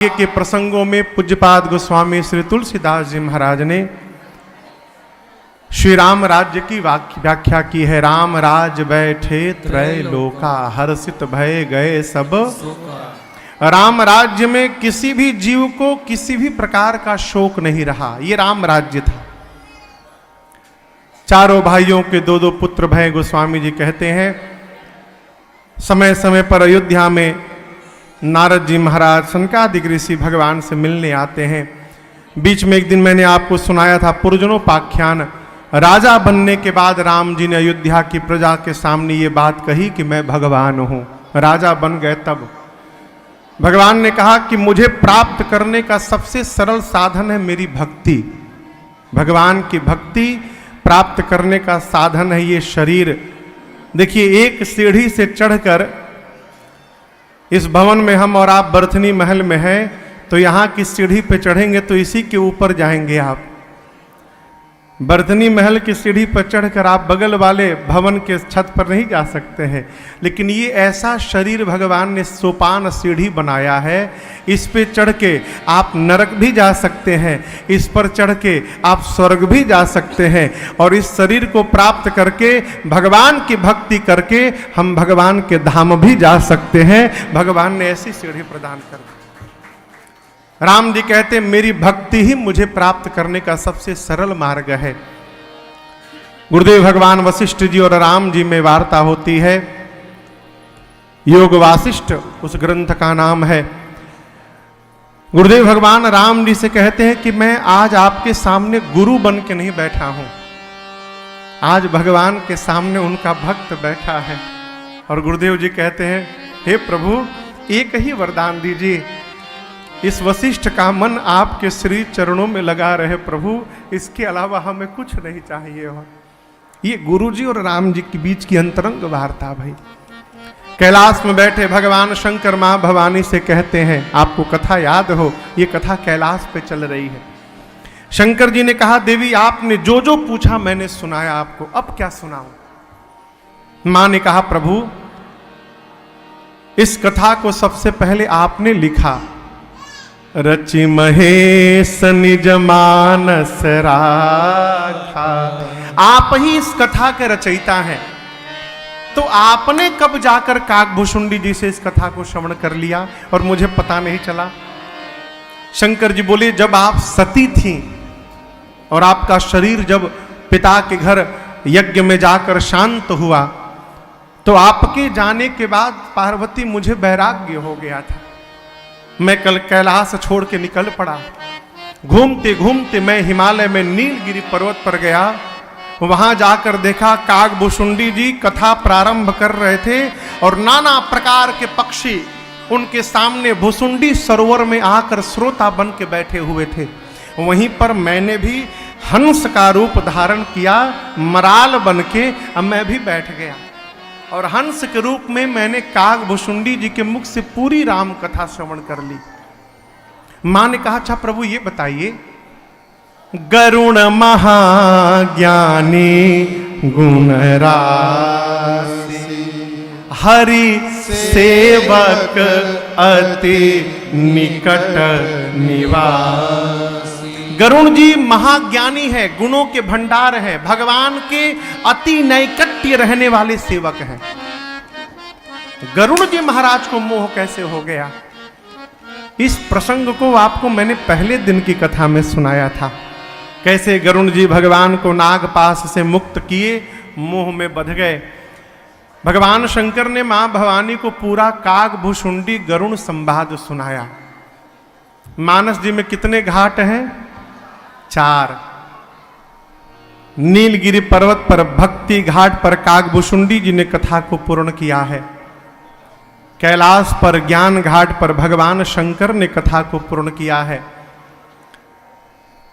के प्रसंगों में पूज्यपाद गोस्वामी श्री तुलसीदास जी महाराज ने श्री राम राज्य की व्याख्या की है। राम राज बैठे त्रय लोका, हर्षित भय गए सब। राम राज्य में किसी भी जीव को किसी भी प्रकार का शोक नहीं रहा। ये राम राज्य था। चारों भाइयों के दो दो पुत्र भय। गोस्वामी जी कहते हैं समय समय पर अयोध्या में नारद जी महाराज सनकादिक ऋषि भगवान से मिलने आते हैं। बीच में एक दिन मैंने आपको सुनाया था पूर्वजनोपाख्यान। राजा बनने के बाद राम जी ने अयोध्या की प्रजा के सामने ये बात कही कि मैं भगवान हूं। राजा बन गए तब भगवान ने कहा कि मुझे प्राप्त करने का सबसे सरल साधन है मेरी भक्ति। भगवान की भक्ति प्राप्त करने का साधन है ये शरीर। देखिए, एक सीढ़ी से चढ़कर इस भवन में हम और आप बर्थनी महल में हैं, तो यहाँ की सीढ़ी पे चढ़ेंगे तो इसी के ऊपर जाएंगे आप। बर्थनी महल की सीढ़ी पर चढ़कर आप बगल वाले भवन के छत पर नहीं जा सकते हैं। लेकिन ये ऐसा शरीर भगवान ने सोपान सीढ़ी बनाया है। इस पे चढ़ के आप नरक भी जा सकते हैं, इस पर चढ़ के आप स्वर्ग भी जा सकते हैं। और इस शरीर को प्राप्त करके भगवान की भक्ति करके हम भगवान के धाम भी जा सकते हैं। भगवान ने ऐसी सीढ़ी प्रदान कर दी। राम जी कहते मेरी भक्ति ही मुझे प्राप्त करने का सबसे सरल मार्ग है। गुरुदेव भगवान वशिष्ठ जी और राम जी में वार्ता होती है। योग वासिष्ठ उस ग्रंथ का नाम है। गुरुदेव भगवान राम जी से कहते हैं कि मैं आज आपके सामने गुरु बन के नहीं बैठा हूं, आज भगवान के सामने उनका भक्त बैठा है। और गुरुदेव जी कहते हैं हे प्रभु, एक ही वरदान दीजिए, इस वशिष्ठ का मन आपके श्री चरणों में लगा रहे प्रभु, इसके अलावा हमें कुछ नहीं चाहिए। और ये गुरु जी और राम जी के बीच की अंतरंग वार्ता भाई। कैलाश में बैठे भगवान शंकर मां भवानी से कहते हैं, आपको कथा याद हो, ये कथा कैलाश पे चल रही है। शंकर जी ने कहा देवी आपने जो जो पूछा मैंने सुनाया आपको, अब क्या सुनाऊं। मां ने कहा प्रभु इस कथा को सबसे पहले आपने लिखा। रचि महेश निज मानस राखा, आप ही इस कथा के रचयिता हैं। तो आपने कब जाकर काकभूषुंडी जी से इस कथा को श्रवण कर लिया और मुझे पता नहीं चला। शंकर जी बोले जब आप सती थी और आपका शरीर जब पिता के घर यज्ञ में जाकर शांत हुआ, तो आपके जाने के बाद पार्वती मुझे वैराग्य हो गया था। मैं कल कैलाश छोड़ के निकल पड़ा। घूमते घूमते मैं हिमालय में नीलगिरी पर्वत पर गया। वहां जाकर देखा काकभूषुंडी जी कथा प्रारंभ कर रहे थे और नाना प्रकार के पक्षी उनके सामने भुसुंडी सरोवर में आकर श्रोता बन के बैठे हुए थे। वहीं पर मैंने भी हंस का रूप धारण किया, मराल बन के अब मैं भी बैठ गया और हंस के रूप में मैंने काकभूषुंडी जी के मुख से पूरी राम कथा श्रवण कर ली। मां ने कहा अच्छा प्रभु ये बताइए, गरुण महाज्ञानी गुण राशि, हरि सेवक अति निकट निवास। गरुण जी महाज्ञानी है, गुणों के भंडार है, भगवान के अति नैकट्य रहने वाले सेवक हैं। गरुण जी महाराज को मोह कैसे हो गया, इस प्रसंग को आपको मैंने पहले दिन की कथा में सुनाया था। कैसे गरुण जी भगवान को नागपाश से मुक्त किए, मोह में बंध गए। भगवान शंकर ने मां भवानी को पूरा काकभूषुंडी गरुण संवाद सुनाया। मानस जी में कितने घाट हैं? 4। नीलगिरी पर्वत पर भक्ति घाट पर काकभूषुंडी जी ने कथा को पूर्ण किया है। कैलाश पर ज्ञान घाट पर भगवान शंकर ने कथा को पूर्ण किया है।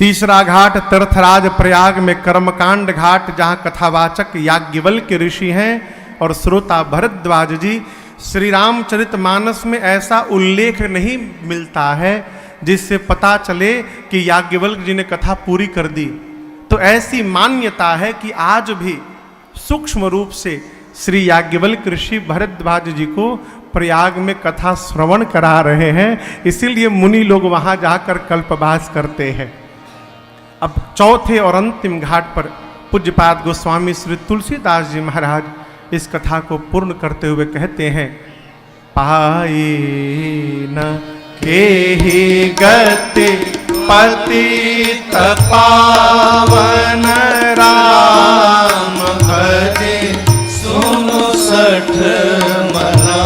तीसरा घाट तीर्थराज प्रयाग में कर्मकांड घाट, जहां कथावाचक याज्ञवल्क्य ऋषि हैं और श्रोता भरद्वाज जी। श्री रामचरितमानस में ऐसा उल्लेख नहीं मिलता है जिससे पता चले कि याज्ञवल्क्य जी ने कथा पूरी कर दी। तो ऐसी मान्यता है कि आज भी सूक्ष्म रूप से श्री याज्ञवल्क्य ऋषि भरद्वाज जी को प्रयाग में कथा श्रवण करा रहे हैं, इसीलिए मुनि लोग वहां जाकर कल्पवास करते हैं। अब चौथे और अंतिम घाट पर पूज्यपाद गोस्वामी श्री तुलसीदास जी महाराज इस कथा को पूर्ण करते हुए कहते हैं, पाई न केहि गति पतित पावन राम भजे सुनु सठ मना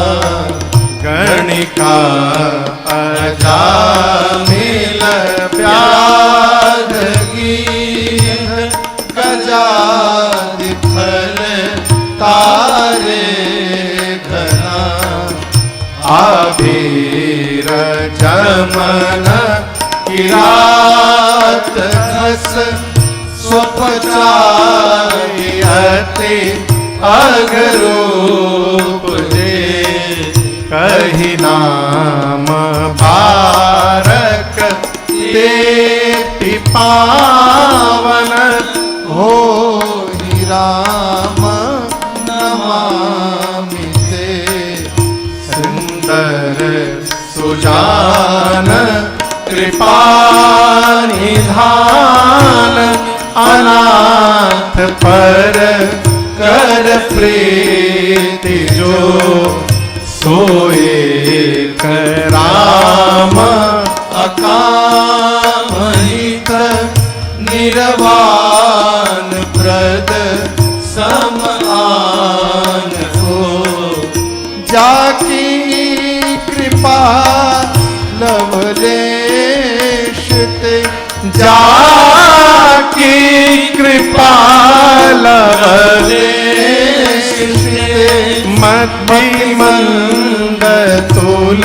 गणिका अजामिल व्याध गीध गजादि फल तारे घना आबीर जमन किरात घस स्वपचायते अगरूप जे कही नाम बारक ते पावन हो राम नमामि ते सुंदर सुजान कृपा निधान अनाथ पर कर प्रीति जो सोए राम अकामहित निर्वाण प्रद समान हो जाकी कृपा लवलेशते जाकी कृपा लवलेशते मति मंद तुलसीदास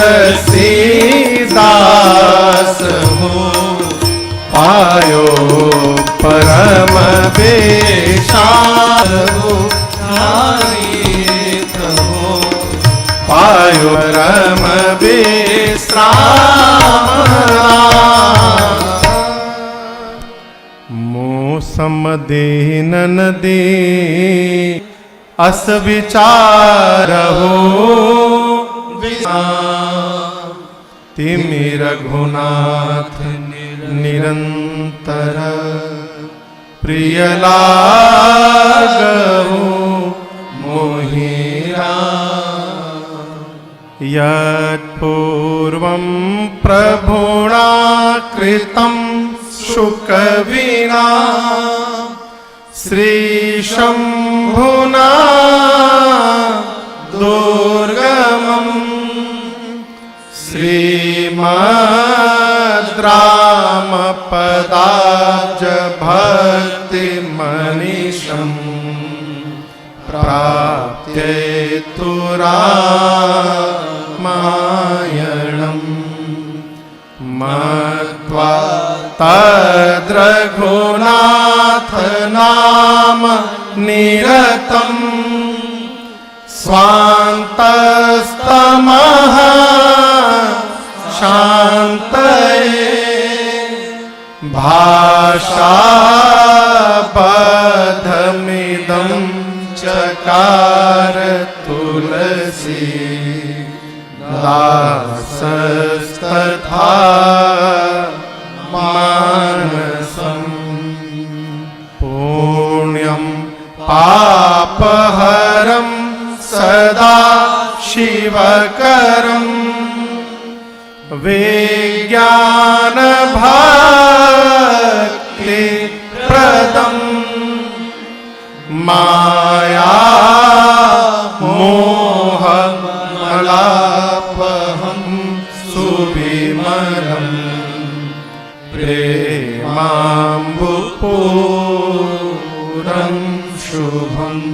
हो पायो परम बेशार हो पायो परम बेश्राम मौसम दीनन दे अस विचार हो तिमि रघुनाथ निरंतर प्रिय लागहु मोहिरा यत्पूर्वं प्रभुणा कृतं शुकविना श्रीशम्भुना दुर्गमम् श्रीमद्रामपदाब्ज भक्तिमनीषम् प्राप्येतु रामायणम् मत्वा तद्रघुनाथ नाम निरतम् स्वान्तस्तमः शान्तये भाषाबद्धमिदं चकार तुलसी दासस्तथा मानसम् पुण्यं पापहरं सदा शिवकरम् विज्ञान भक्ति प्रदम् माया मोह मलापहं सुविमलम् प्रेमाम्बुपूरं शुभम्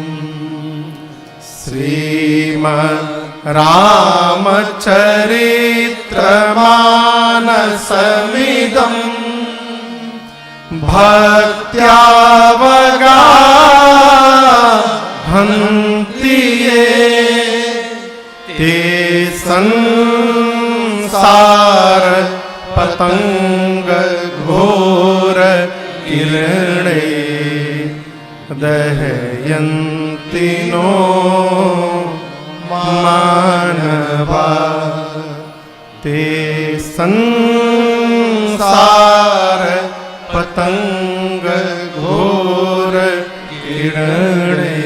श्रीमद् रामचरित्रमानसमिदं भक्त्यावगाहन्ति ये ते संसार पतंग घोर किरणे दहयन्ति नो मानवा ते संसार पतंग घोर किरणे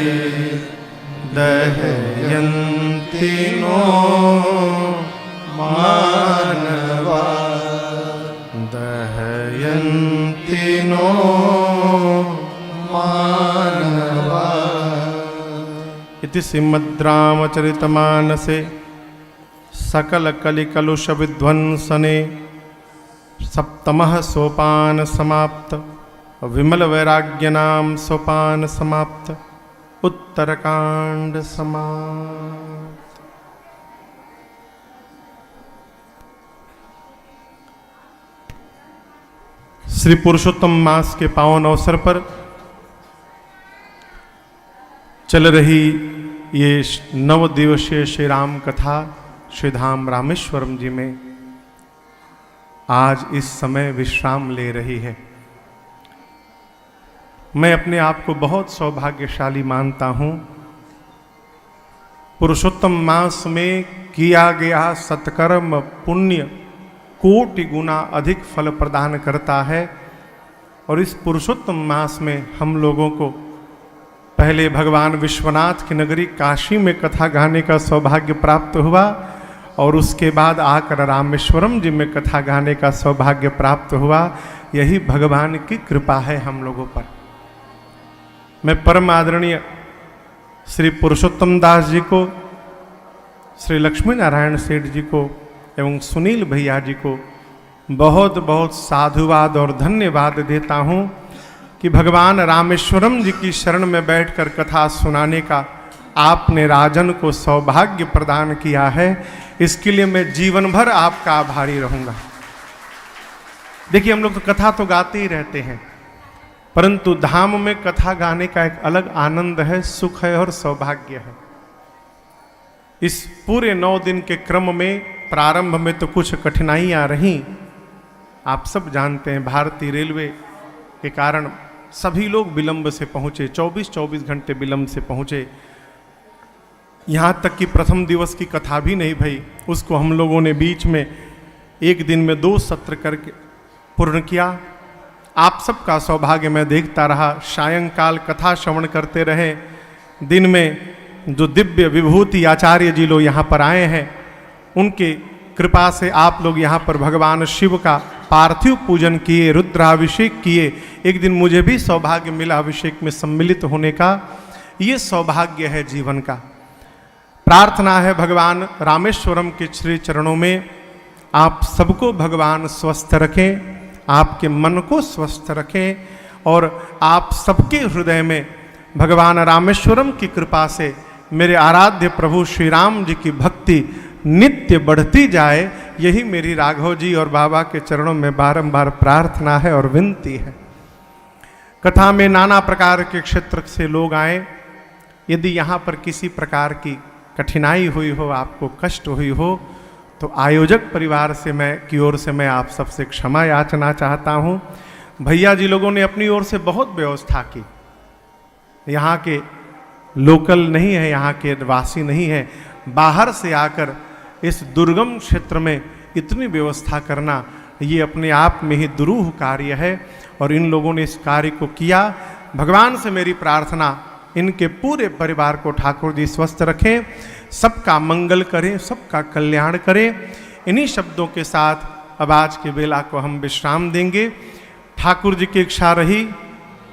दहयन्ति नो मानवा दहयन्ति नो मानवा। इति श्रीमद्रामचरितमानसे सकल कलिकलुष विध्वंसने सप्तमः सोपान समाप्त विमल वैराग्य नाम सोपान समाप्त उत्तरकांड समाप्त। श्री पुरुषोत्तम मास के पावन अवसर पर चल रही ये 9 दिवसीय श्री राम कथा श्री धाम रामेश्वरम जी में आज इस समय विश्राम ले रही है। मैं अपने आप को बहुत सौभाग्यशाली मानता हूं। पुरुषोत्तम मास में किया गया सत्कर्म पुण्य कोटि गुना अधिक फल प्रदान करता है। और इस पुरुषोत्तम मास में हम लोगों को पहले भगवान विश्वनाथ की नगरी काशी में कथा गाने का सौभाग्य प्राप्त हुआ और उसके बाद आकर रामेश्वरम जी में कथा गाने का सौभाग्य प्राप्त हुआ। यही भगवान की कृपा है हम लोगों पर। मैं परम आदरणीय श्री पुरुषोत्तम दास जी को, श्री लक्ष्मी नारायण सेठ जी को एवं सुनील भैया जी को बहुत बहुत साधुवाद और धन्यवाद देता हूँ कि भगवान रामेश्वरम जी की शरण में बैठकर कथा सुनाने का आपने राजन को सौभाग्य प्रदान किया है। इसके लिए मैं जीवन भर आपका आभारी रहूंगा। देखिए, हम लोग तो कथा तो गाते ही रहते हैं, परंतु धाम में कथा गाने का एक अलग आनंद है, सुख है और सौभाग्य है। इस पूरे 9 दिन के क्रम में प्रारंभ में तो कुछ कठिनाइयां रहीं। आप सब जानते हैं, भारतीय रेलवे के कारण सभी लोग विलंब से पहुंचे, 24 घंटे विलंब से पहुंचे। यहाँ तक कि प्रथम दिवस की कथा भी नहीं भई, उसको हम लोगों ने बीच में एक दिन में 2 सत्र करके पूर्ण किया। आप सबका सौभाग्य मैं देखता रहा। सायंकाल कथा श्रवण करते रहे। दिन में जो दिव्य विभूति आचार्य जी लोग यहाँ पर आए हैं, उनके कृपा से आप लोग यहाँ पर भगवान शिव का पार्थिव पूजन किए, रुद्राभिषेक किए। एक दिन मुझे भी सौभाग्य मिला अभिषेक में सम्मिलित होने का। ये सौभाग्य है जीवन का। प्रार्थना है भगवान रामेश्वरम के श्री चरणों में आप सबको भगवान स्वस्थ रखें, आपके मन को स्वस्थ रखें और आप सबके हृदय में भगवान रामेश्वरम की कृपा से मेरे आराध्य प्रभु श्री राम जी की भक्ति नित्य बढ़ती जाए। यही मेरी राघव जी और बाबा के चरणों में बारंबार प्रार्थना है और विनती है। कथा में नाना प्रकार के क्षेत्र से लोग आए। यदि यहाँ पर किसी प्रकार की कठिनाई हुई हो, आपको कष्ट हुई हो, तो आयोजक परिवार से की ओर से मैं आप सबसे क्षमा याचना चाहता हूँ। भैया जी लोगों ने अपनी ओर से बहुत व्यवस्था की। यहाँ के लोकल नहीं है, यहाँ के वासी नहीं है, बाहर से आकर इस दुर्गम क्षेत्र में इतनी व्यवस्था करना ये अपने आप में ही दुरूह कार्य है और इन लोगों ने इस कार्य को किया। भगवान से मेरी प्रार्थना, इनके पूरे परिवार को ठाकुर जी स्वस्थ रखें, सबका मंगल करें, सबका कल्याण करें। इन्हीं शब्दों के साथ अब आज की बेला को हम विश्राम देंगे। ठाकुर जी की इच्छा रही,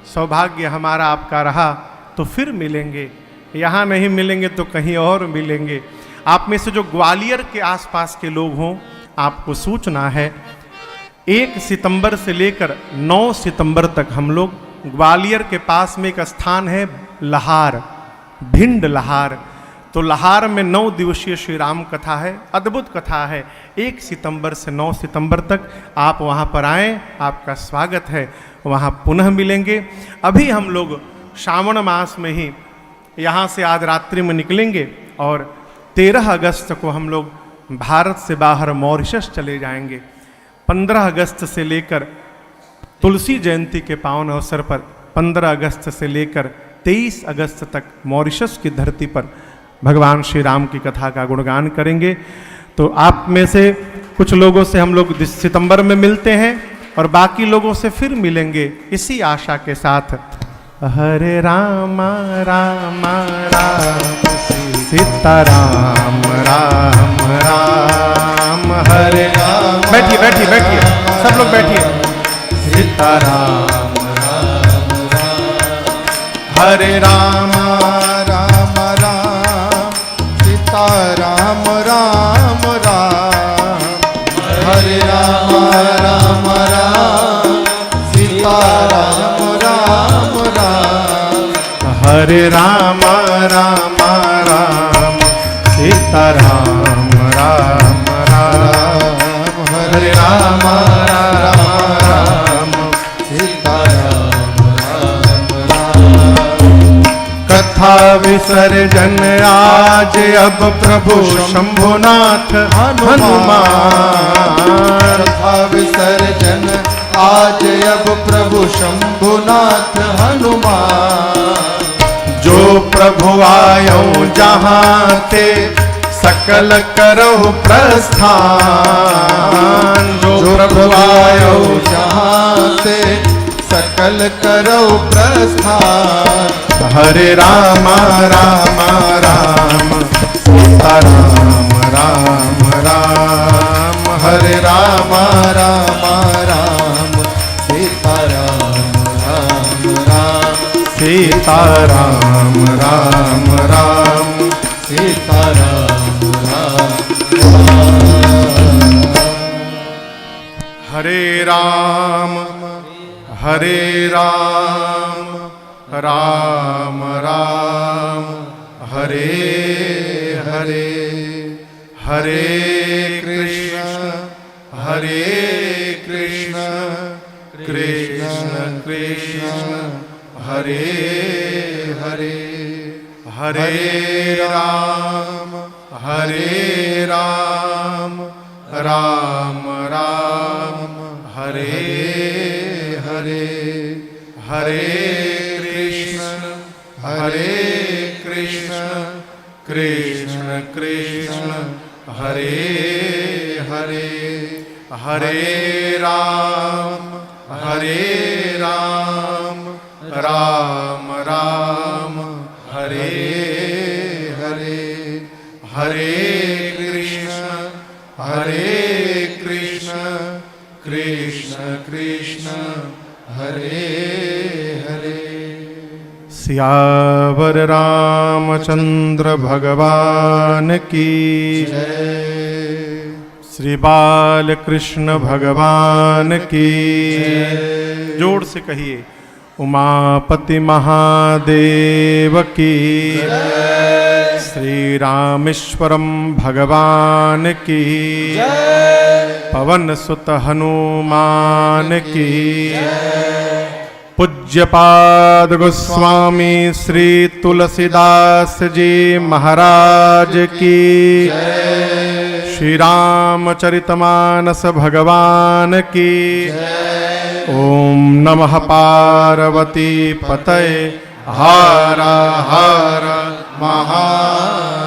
सौभाग्य हमारा आपका रहा तो फिर मिलेंगे। यहाँ नहीं मिलेंगे तो कहीं और मिलेंगे। आप में से जो ग्वालियर के आसपास के लोग हों, आपको सूचना है 1 सितंबर से लेकर 9 सितंबर तक हम लोग ग्वालियर के पास में एक स्थान है लहार, भिंड लहार। तो लहार में 9 दिवसीय श्री राम कथा है, अद्भुत कथा है। 1 सितंबर से 9 सितंबर तक आप वहाँ पर आएँ, आपका स्वागत है। वहाँ पुनः मिलेंगे। अभी हम लोग श्रावण मास में ही यहाँ से आज रात्रि में निकलेंगे और 13 अगस्त को हम लोग भारत से बाहर मॉरिशस चले जाएंगे। 15 अगस्त से लेकर तुलसी जयंती के पावन अवसर पर 15 अगस्त से लेकर 23 अगस्त तक मॉरिशस की धरती पर भगवान श्री राम की कथा का गुणगान करेंगे। तो आप में से कुछ लोगों से हम लोग सितंबर में मिलते हैं और बाकी लोगों से फिर मिलेंगे इसी आशा के साथ। हरे राम राम राम सीताराम राम राम हरे राम। बैठिए बैठिए बैठिए, सब लोग बैठिए। सीताराम राम राम हरे राम राम राम सीताराम राम राम हरे राम राम राम सीताराम राम राम हरे राम राम राम सीताराम राम राम हरे राम राम राम सीताराम राम राम। कथा विसर्जन आज अब प्रभु शंभुनाथ हनुमान। कथा विसर्जन आज अब प्रभु शंभुनाथ हनुमान। जो प्रभु आयो जहाँ ते सकल करो प्रस्थान। जो प्रभु आयो जहाँ ते सकल करो प्रस्थान। हरे राम राम राम सीताराम राम राम हरे राम राम राम सीताराम राम राम सीताराम राम राम सीताराम राम हरे राम राम राम हरे हरे हरे कृष्ण कृष्ण कृष्ण हरे हरे हरे राम राम राम हरे हरे हरे कृष्ण कृष्ण कृष्ण हरे हरे हरे राम राम राम हरे हरे हरे कृष्ण कृष्ण कृष्ण हरे हरे। सियावर रामचंद्र भगवान की जय। श्री बाल कृष्ण भगवान की जोर से कहिए। उमापति महादेव की जय। श्री रामेश्वरम भगवान की जय। पवन सुत हनुमान की जय। पूज्यपाद गोस्वामी श्री तुलसीदास जी महाराज की जय। श्री रामचरितमानस भगवान की जय। ओम नमः पार्वती पतये हर हर महादेव।